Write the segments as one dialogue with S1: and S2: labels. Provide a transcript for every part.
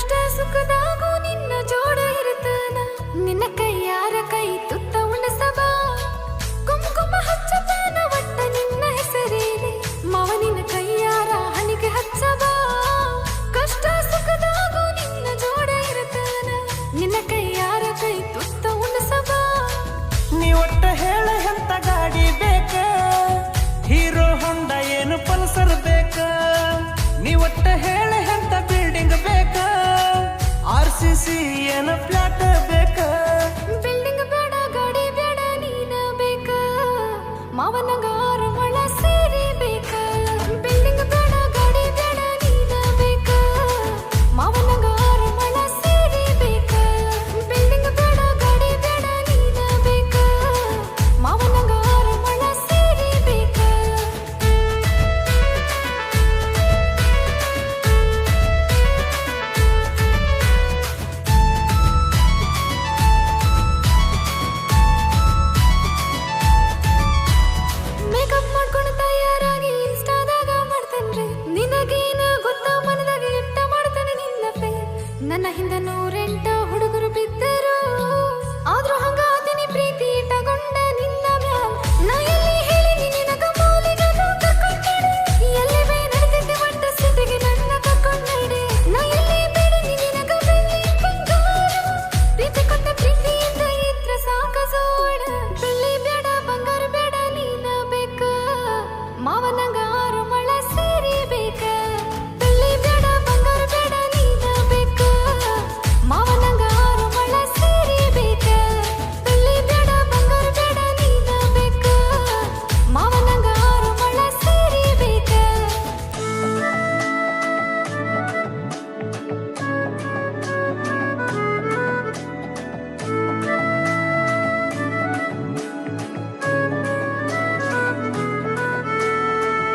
S1: ಕಷ್ಟ ಸುಖದಾಗೂ ನಿನ್ನ ಜೋಡ ಇರುತ್ತಾನ ನಿನ್ನ ಕೈಯಾರ ಕೈ ತುತ್ತ ಉಣಸಬ ಕುಂಕುಮ ಹಚ್ಚತಾನ ಒಟ್ಟ ನಿನ್ನ ಹೆಸರೇನೆ ಮಾವನಿನ ಕೈಯಾರ ಹಣಿಗೆ ಹಚ್ಚಬ ಕಷ್ಟ ಸುಖದಾಗೂ ನಿನ್ನ ಜೋಡ ಇರುತ್ತಾನ ನಿನ್ನ ಕೈಯಾರ ಕೈ ತುತ್ತ ಉಣಸಬ
S2: ನೀ ಒಟ್ಟ ಹೇಳ ಎಂತ ಗಾಡಿ ಬೇಕ ಹೀರೋ ಹೊಂಡ ಏನು ಪಲ್ಸರ್ ಬೇಕ ನೀ ಒಟ್ಟ ಹೇಳ ಎಂತ ಬಿಲ್ಡಿಂಗ್ ಬೇಕ RCC ಏನ ಫ್ಲಾಟ್ ಬೇಕ
S1: ಬಿಲ್ಡಿಂಗ್ ಬೇಡ ಗಾಡಿ ಬೇಡ ನೀನ ಬೇಕ ಮಾವನಗ 6 ಮೊಳ ಸೀರೆ ಬೇಕ ಬಿಲ್ಡಿಂಗ್ ಬೇಡ ಗಾಡಿ ಬೇಡ ನೀನ ಬೇಕ ಮಾವನಗ 6 ಮೊಳ ಸೀರೆ ಬೇಕ ಬಿಲ್ಡಿಂಗ್ ಬೇಡ ಗಾಡಿ ಬೇಡ ನೀನ ಬೇಕ ಮಾವನಗ 6 ಮೊಳ ಸೀರೆ ಬೇಕ ಮೇಕಪ್ ಮಾಡ್ಕೊಂಡು ತಯಾರಾಗಿ ಇನ್ಸ್ಟಾದಾಗ ಮಾಡ್ತೇನ್ರಿ ನಿನಗೇನ ಗೊತ್ತಾ ಮನದಾಗ ಎಟ್ಟ ಮಾಡ್ತಾನೆ ನಿನ್ನ ಫೇರ್ ನನ್ನ ಹಿಂದ 108 ಹುಡುಗರು ಬಿದ್ದರು ಆದ್ರೂ ಹಂಗಾದಿನಿ ಪ್ರೀತಿ ಇಟ್ಟಗೊಂಡ ನಿನ್ನ ಮ್ಯಾಲ್ ನಾ ಎಲ್ಲಿ ಹೇಳಿನಿ ನಿನಗ ಮೌಲಿಗದು ಕರ್ಕೊಂಡಡೆ ಎಲ್ಲಿ ಬೇ ನಡೆದಿದ್ದೆ ಒಟ್ಟ ಸಿಟಿಗೆ ನನ್ನ ಕರ್ಕೊಂಡಡೆ ನಾ ಎಲ್ಲಿ ಬೇಡನಿ ನಿನಗ ಬೆಳ್ಳಿ ಬಂಗಾರ ಪ್ರೀತಿ ಕೊಟ್ಟ ಪ್ರೀತಿಯಿಂದ ಇದ್ರ ಸಾಕ ಸೋಡ ಬೆಳ್ಳಿ ಬೇಡ ಬಂಗಾರ ಬೇಡ ನೀನ ಬೇಕ ಮಾವನಗ 6 ಮೊಳ ಸೀರೆ ಬೇಕ ಬೆಳ್ಳಿ ಬೇಡ ಬಂಗಾರ ಬೇಡ ನೀನ ಬೇಕ ಮಾವನಗ 6 ಮೊಳ ಸೀರೆ ಬೇಕ ಬೆಳ್ಳಿ ಬೇಡ ಬಂಗಾರ ಬೇಡ ನೀನ ಬೇಕ ಮಾವನಗ 6 ಮೊಳ ಸೀರೆ ಬೇಕ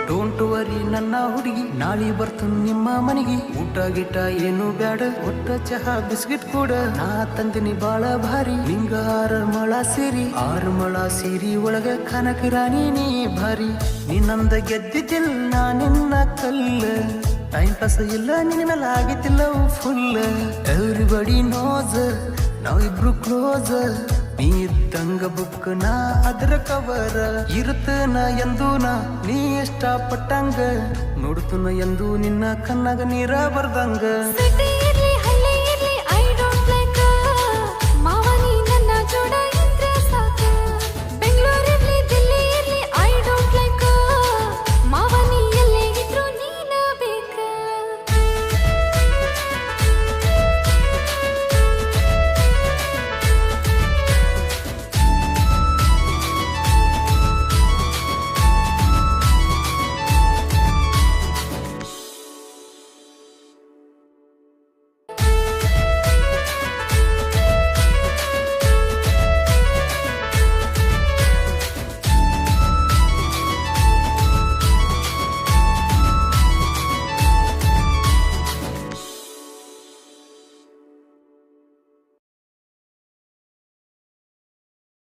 S2: ಡೋಂಟ್ ವರಿ ನನ್ನ ಹುಡುಗಿ ನಾಳೆ ಬರ್ತೀನಿ ನಿಮ್ಮ ಮನೆಗೆ ಊಟ ಗಿಟ ಏನು ಬ್ಯಾಡ ಒಟ್ಟ ಚಹಾ ಬಿಸ್ಕಿಟ್ ಕೂಡ ನಾ ತಂದಿನಿ ಬಾಳ ಭಾರಿ ನಿಂಗ 6 ಮೊಳ ಸೀರಿ 6 ಮೊಳ ಸೀರಿ ಒಳಗ ಕನಕ ರಾಣಿ ನೀ ಭಾರಿ ನಿನ್ನಂದ ಗೆದ್ದಿದ್ದಿಲ್ಲ ನಾ ನಿನ್ನ ಕಲ್ಲ ಟೈಮ್ ಪಾಸ್ ಇಲ್ಲ ನಿನ್ನ ಮೇಲೆ ಆಗಿತ್ತಿಲ್ಲ ಫುಲ್ ಎವ್ರಿಬಡಿ ನೋಸ್ ನಾವಿಬ್ರು ಕ್ಲೋಸ್ ನೀ ಇದ್ದಂಗ ಬುಕ್ ನಾ ಅದ್ರ ಕವರ ಇರುತ್ತನ ಎಂದು ನಾ ನೀ ಇಷ್ಟಪಟ್ಟಂಗ ನೋಡ್ತನ ಎಂದು ನಿನ್ನ ಕಣ್ಣಾಗ ನೀರ ಬರ್ದಂಗ
S1: ಸಿಟಿ